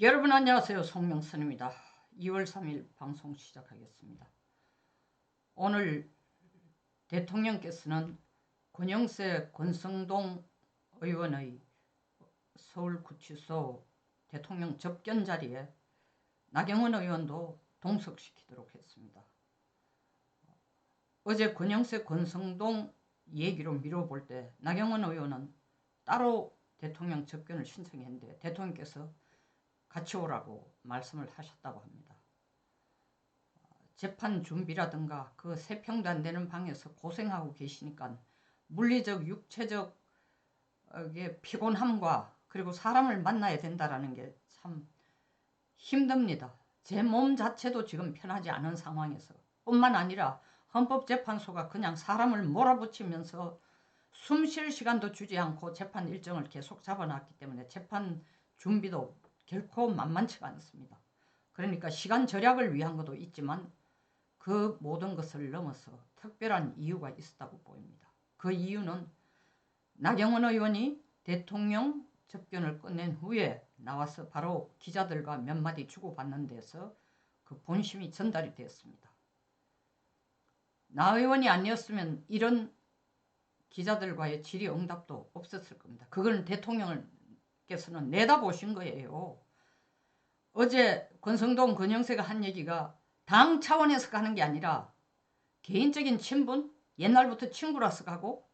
여러분 안녕하세요. 송명선입니다. 2월 3일 방송 시작하겠습니다. 오늘 대통령께서는 권영세 권성동 의원의 서울구치소 대통령 접견 자리에 나경원 의원도 동석시키도록 했습니다. 어제 권영세 권성동 얘기로 미뤄볼 때 나경원 의원은 따로 대통령 접견을 신청했는데 대통령께서 같이 오라고 말씀을 하셨다고 합니다. 재판 준비라든가 그 3평도 안 되는 방에서 고생하고 계시니까 물리적 육체적 피곤함과 그리고 사람을 만나야 된다는 게 참 힘듭니다. 제 몸 자체도 지금 편하지 않은 상황에서 뿐만 아니라 헌법재판소가 그냥 사람을 몰아붙이면서 숨 쉴 시간도 주지 않고 재판 일정을 계속 잡아놨기 때문에 재판 준비도 결코 만만치가 않습니다. 그러니까 시간 절약을 위한 것도 있지만 그 모든 것을 넘어서 특별한 이유가 있었다고 보입니다. 그 이유는 나경원 의원이 대통령 접견을 끝낸 후에 나와서 바로 기자들과 몇 마디 주고받는 데서 그 본심이 전달이 됐습니다. 나 의원이 아니었으면 이런 기자들과의 질의응답도 없었을 겁니다. 그걸 대통령께서는 내다보신 거예요. 어제 권성동 권영세가 한 얘기가 당 차원에서 가는 게 아니라 개인적인 친분, 옛날부터 친구라서 가고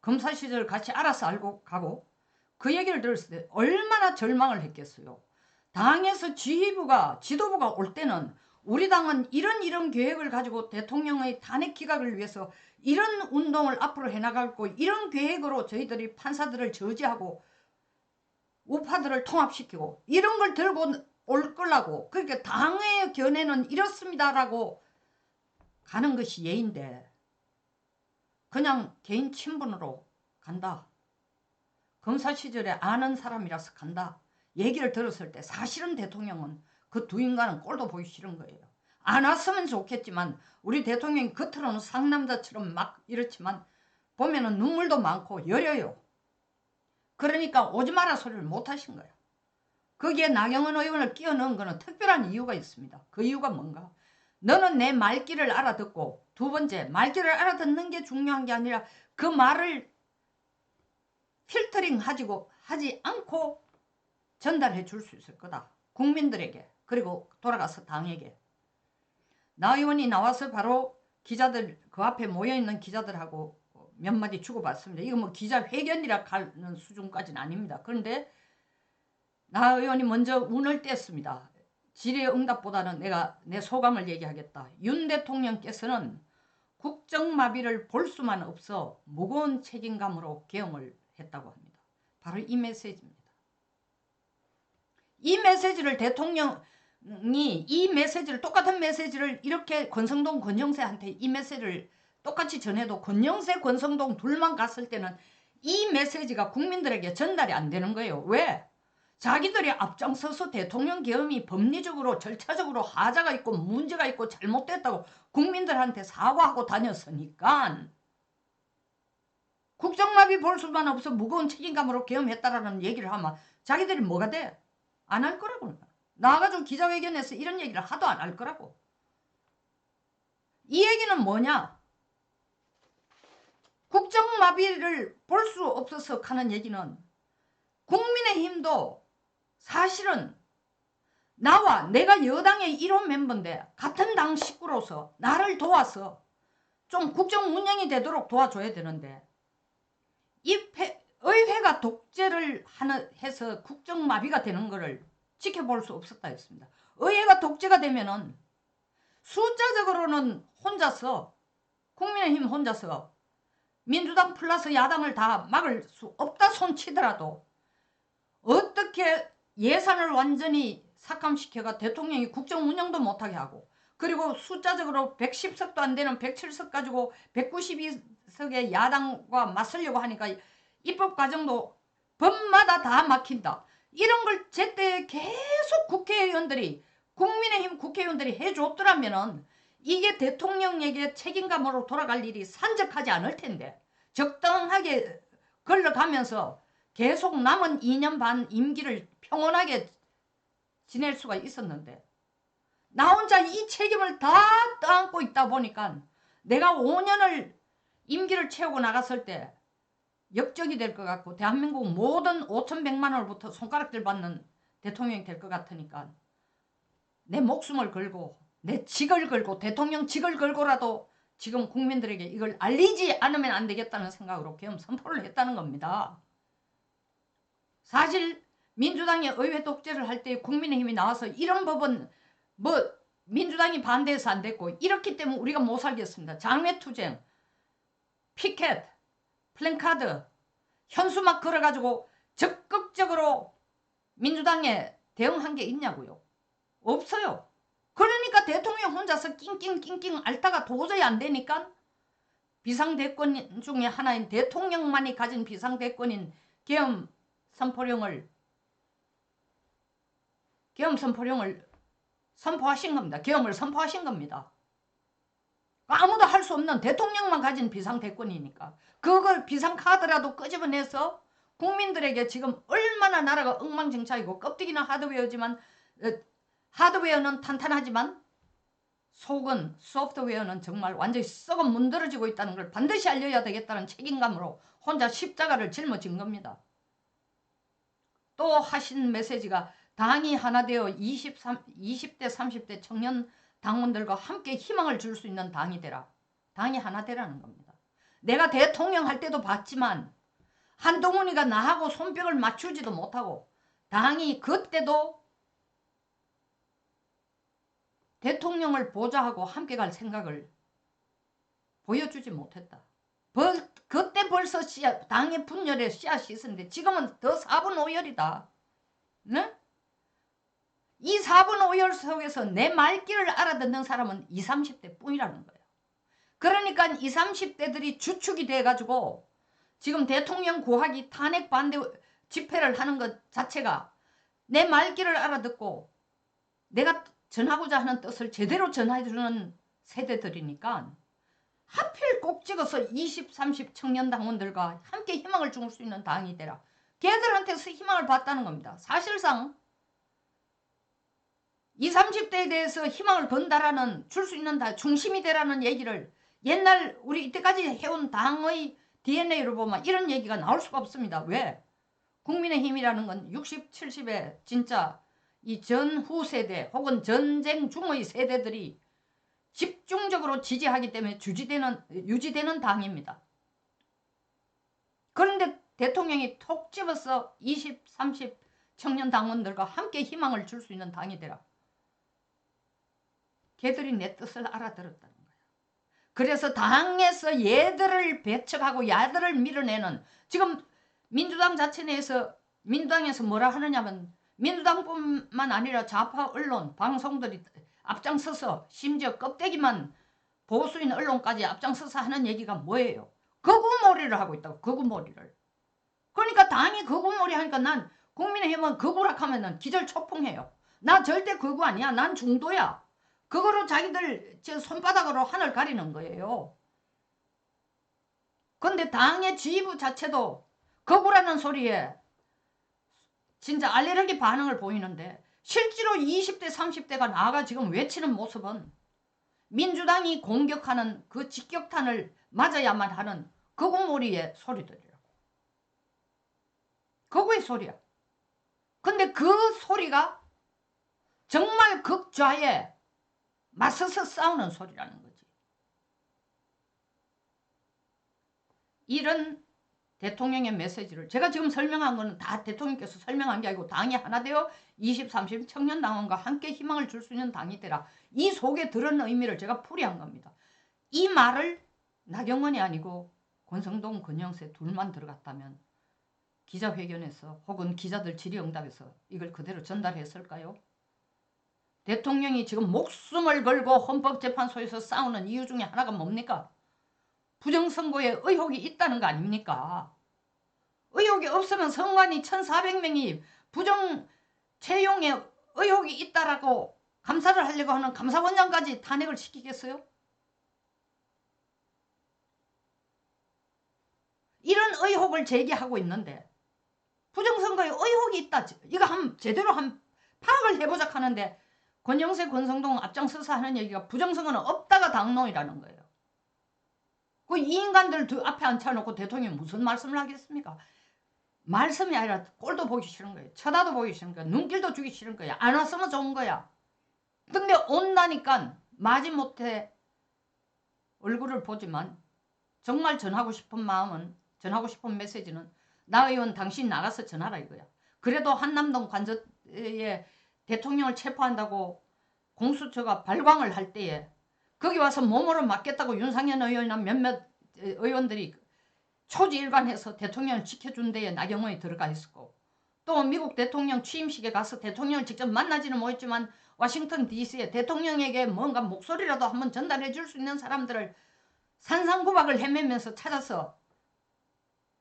검사 시절 같이 알아서 알고 가고 그 얘기를 들었을 때 얼마나 절망을 했겠어요. 당에서 지도부가 올 때는 우리 당은 이런 계획을 가지고 대통령의 탄핵 기각을 위해서 이런 운동을 앞으로 해나가고 이런 계획으로 저희들이 판사들을 저지하고 우파들을 통합시키고 이런 걸 들고 올 거라고, 그러니까 당의 견해는 이렇습니다라고 가는 것이 예인데 그냥 개인 친분으로 간다, 검사 시절에 아는 사람이라서 간다 얘기를 들었을 때 사실은 대통령은 그 두 인간은 꼴도 보기 싫은 거예요. 안 왔으면 좋겠지만 우리 대통령이 겉으로는 상남자처럼 막 이렇지만 보면은 눈물도 많고 여려요. 그러니까 오지 마라 소리를 못 하신 거예요. 거기에 나경원 의원을 끼워 넣은 거는 특별한 이유가 있습니다. 그 이유가 뭔가? 너는 내 말귀를 알아듣고, 두 번째, 말귀를 알아듣는 게 중요한 게 아니라 그 말을 필터링 하지 않고 전달해 줄 수 있을 거다. 국민들에게, 그리고 돌아가서 당에게. 나 의원이 나와서 바로 기자들, 그 앞에 모여있는 기자들하고 몇 마디 주고받습니다. 이거 뭐 기자회견이라 하는 수준까지는 아닙니다. 그런데 나 의원이 먼저 운을 뗐습니다. 질의응답보다는 내가 내 소감을 얘기하겠다. 윤 대통령께서는 국정마비를 볼 수만 없어 무거운 책임감으로 개엄을 했다고 합니다. 바로 이 메시지입니다. 이 메시지를 대통령이 이 메시지를, 똑같은 메시지를 이렇게 권성동 권영세한테 이 메시지를 똑같이 전해도 권영세 권성동 둘만 갔을 때는 이 메시지가 국민들에게 전달이 안 되는 거예요. 왜? 자기들이 앞장서서 대통령 계엄이 법리적으로 절차적으로 하자가 있고 문제가 있고 잘못됐다고 국민들한테 사과하고 다녔으니까 국정마비 볼 수만 없어 무거운 책임감으로 계엄했다라는 얘기를 하면 자기들이 뭐가 돼? 안 할 거라고. 나와가지고 기자회견에서 이런 얘기를 하도 안 할 거라고. 이 얘기는 뭐냐? 국정마비를 볼 수 없어서 하는 얘기는 국민의힘도 사실은 나와, 내가 여당의 1호 멤버인데 같은 당 식구로서 나를 도와서 좀 국정 운영이 되도록 도와줘야 되는데 의회가 독재를 해서 국정마비가 되는 것을 지켜볼 수 없었다 했습니다. 의회가 독재가 되면은 숫자적으로는 혼자서, 국민의힘 혼자서 민주당 플러스 야당을 다 막을 수 없다 손치더라도 어떻게 예산을 완전히 삭감시켜가 대통령이 국정 운영도 못하게 하고, 그리고 숫자적으로 110석도 안 되는 107석 가지고 192석의 야당과 맞서려고 하니까 입법 과정도 법마다 다 막힌다. 이런 걸 제때 계속 국회의원들이, 국민의힘 국회의원들이 해줬더라면은 이게 대통령에게 책임감으로 돌아갈 일이 산적하지 않을 텐데, 적당하게 걸러가면서 계속 남은 2년 반 임기를 평온하게 지낼 수가 있었는데 나 혼자 이 책임을 다 떠안고 있다 보니까 내가 5년을 임기를 채우고 나갔을 때 역적이 될 것 같고 대한민국 모든 5,100만 원부터 손가락질 받는 대통령이 될 것 같으니까 내 목숨을 걸고 내 직을 걸고 대통령 직을 걸고라도 지금 국민들에게 이걸 알리지 않으면 안 되겠다는 생각으로 계엄 선포를 했다는 겁니다. 사실 민주당이 의회 독재를 할 때 국민의힘이 나와서 이런 법은 뭐 민주당이 반대해서 안 됐고 이렇기 때문에 우리가 못 살겠습니다. 장외투쟁, 피켓, 플랜카드, 현수막 걸어가지고 적극적으로 민주당에 대응한 게 있냐고요. 없어요. 그러니까 대통령 혼자서 낑낑 앓다가 도저히 안 되니까 비상대권 중에 하나인 대통령만이 가진 비상대권인 계엄 선포령을 선포하신 겁니다. 계엄을 선포하신 겁니다. 아무도 할 수 없는 대통령만 가진 비상대권이니까 그걸 비상카드라도 끄집어내서 국민들에게 지금 얼마나 나라가 엉망진창이고 껍데기는 하드웨어지만 하드웨어는 탄탄하지만 속은 소프트웨어는 정말 완전히 썩어 문드러지고 있다는 걸 반드시 알려야 되겠다는 책임감으로 혼자 십자가를 짊어진 겁니다. 또 하신 메시지가 당이 하나 되어 20대 30대 청년 당원들과 함께 희망을 줄 수 있는 당이 되라. 당이 하나 되라는 겁니다. 내가 대통령 할 때도 봤지만 한동훈이가 나하고 손뼉을 맞추지도 못하고 당이 그때도 대통령을 보좌하고 함께 갈 생각을 보여주지 못했다. 그때 벌써 당의 분열의 씨앗이 있었는데 지금은 더 4분 5열이다. 네? 이 4분 5열 속에서 내 말귀를 알아듣는 사람은 20, 30대 뿐이라는 거예요. 그러니까 20, 30대들이 주축이 돼가지고 지금 대통령 구하기 탄핵 반대 집회를 하는 것 자체가 내 말귀를 알아듣고 내가 전하고자 하는 뜻을 제대로 전해주는 세대들이니까 하필 꼭 찍어서 20, 30 청년 당원들과 함께 희망을 줄 수 있는 당이 되라. 걔들한테서 희망을 받다는 겁니다. 사실상 20, 30대에 대해서 희망을 건다라는 줄 수 있는 중심이 되라는 얘기를 옛날 우리 이때까지 해온 당의 DNA로 보면 이런 얘기가 나올 수가 없습니다. 왜? 국민의힘이라는 건 60, 70의 진짜 이 전후 세대 혹은 전쟁 중의 세대들이 집중적으로 지지하기 때문에 유지되는 당입니다. 그런데 대통령이 톡 집어서 20, 30 청년 당원들과 함께 희망을 줄 수 있는 당이 되라. 걔들이 내 뜻을 알아들었다는 거야. 그래서 당에서 얘들을 배척하고 얘들을 밀어내는 지금 민주당 자체 내에서 민주당에서 뭐라 하느냐면 민주당뿐만 아니라 좌파 언론 방송들이 앞장서서 심지어 껍데기만 보수인 언론까지 앞장서서 하는 얘기가 뭐예요? 거구몰이를 하고 있다고. 거구몰이를. 그러니까 당이 거구몰이 하니까 난 국민의힘은 거구락하면 기절초풍해요. 나 절대 거구 아니야. 난 중도야. 그거로 자기들 손바닥으로 하늘 가리는 거예요. 근데 당의 지휘부 자체도 거구라는 소리에 진짜 알레르기 반응을 보이는데 실제로 20대 30대가 나아가 지금 외치는 모습은 민주당이 공격하는 그 직격탄을 맞아야만 하는 거구몰이의 소리들이라고. 거구의 소리야. 근데 그 소리가 정말 극좌에 맞서서 싸우는 소리라는 거지. 이런 대통령의 메시지를 제가 지금 설명한 거는 다 대통령께서 설명한 게 아니고 당이 하나 되어 20, 30 청년 당원과 함께 희망을 줄 수 있는 당이 되라. 이 속에 들은 의미를 제가 풀이한 겁니다. 이 말을 나경원이 아니고 권성동, 권영세 둘만 들어갔다면 기자회견에서 혹은 기자들 질의응답에서 이걸 그대로 전달했을까요? 대통령이 지금 목숨을 걸고 헌법재판소에서 싸우는 이유 중에 하나가 뭡니까? 부정선거에 의혹이 있다는 거 아닙니까? 의혹이 없으면 선관위 1,400명이 부정 채용에 의혹이 있다라고 감사를 하려고 하는 감사원장까지 탄핵을 시키겠어요? 이런 의혹을 제기하고 있는데 부정선거에 의혹이 있다. 이거 제대로 파악을 해보자 하는데 권영세, 권성동 앞장서서 하는 얘기가 부정선거는 없다가 당론이라는 거예요. 그 이 인간들 앞에 앉혀놓고 대통령이 무슨 말씀을 하겠습니까? 말씀이 아니라 꼴도 보기 싫은 거예요. 쳐다도 보기 싫은 거예요. 눈길도 주기 싫은 거예요. 안 왔으면 좋은 거야. 근데 온다니까 마지못해 얼굴을 보지만 정말 전하고 싶은 마음은, 전하고 싶은 메시지는 나 의원 당신 나가서 전하라 이거야. 그래도 한남동 관저에 대통령을 체포한다고 공수처가 발광을 할 때에 거기 와서 몸으로 맞겠다고 윤상현 의원이나 몇몇 의원들이 초지일관해서 대통령을 지켜준 데에 나경원이 들어가 있었고, 또 미국 대통령 취임식에 가서 대통령을 직접 만나지는 못했지만 워싱턴 DC에 대통령에게 뭔가 목소리라도 한번 전달해 줄 수 있는 사람들을 산상구박을 헤매면서 찾아서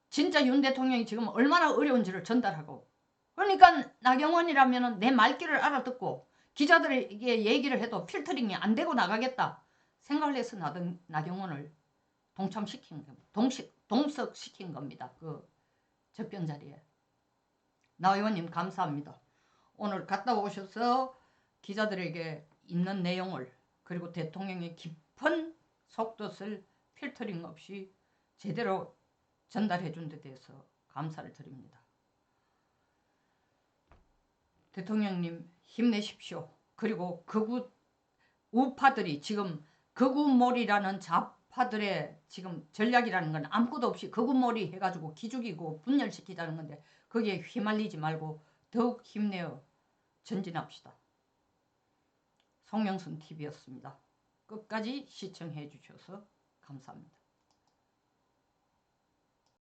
진짜 윤 대통령이 지금 얼마나 어려운지를 전달하고, 그러니까 나경원이라면 내 말귀를 알아듣고 기자들에게 얘기를 해도 필터링이 안 되고 나가겠다 생각을 해서 나경원을 동석시킨 겁니다. 그 접견 자리에. 나 의원님 감사합니다. 오늘 갔다 오셔서 기자들에게 있는 내용을, 그리고 대통령의 깊은 속뜻을 필터링 없이 제대로 전달해 준 데 대해서 감사를 드립니다. 대통령님 힘내십시오. 그리고 극우 우파들이 지금 극우몰이라는 좌파들의 지금 전략이라는 건 아무것도 없이 극우몰이 해가지고 기죽이고 분열시키자는 건데 거기에 휘말리지 말고 더욱 힘내어 전진합시다. 송영순 TV였습니다. 끝까지 시청해 주셔서 감사합니다.